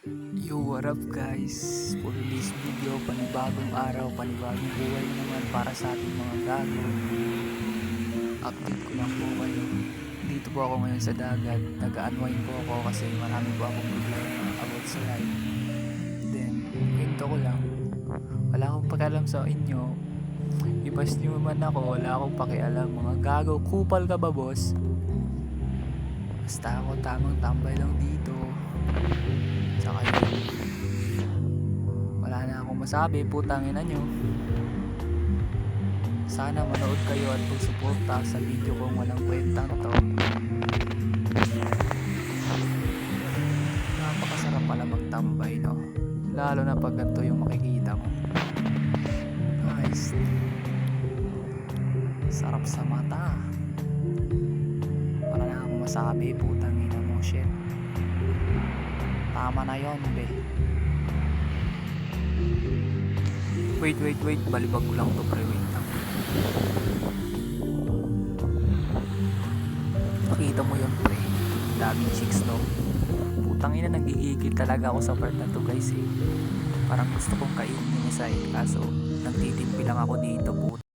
Yo, what up guys? For this video, panibagong araw, panibagong buhay naman para sa ating mga gago. Update ko lang po kayo. Dito po ako ngayon sa dagat. Nag-unwind po ako kasi marami po akong problema about sa life. Then, kwento ko lang. Wala akong pakialam sa inyo. I-bash nyo man ako, wala akong pakialam. Mga gago, kupal ka ba boss? Basta ako tamang tambay lang dito. Tsaka yun, wala na akong masabi, putang ina nyo. Sana manood kayo at magsuporta sa video kong walang kwentang to. Napakasarap pala magtambay, no? Lalo na pag ganito yung makikita mo. Nice. Sarap sa mata. Wala na akong masabi, putang ina mo, shit. Tama na yon, be. Wait, balibag ko lang to, pre, wait lang. Nakita mo yun, pre, daming chicks, no? Putang ina, nagigigil talaga ako sa part na to, guys, eh. Parang gusto kong kainin yung isa, eh, kaso nagtitimpi lang ako dito, puta.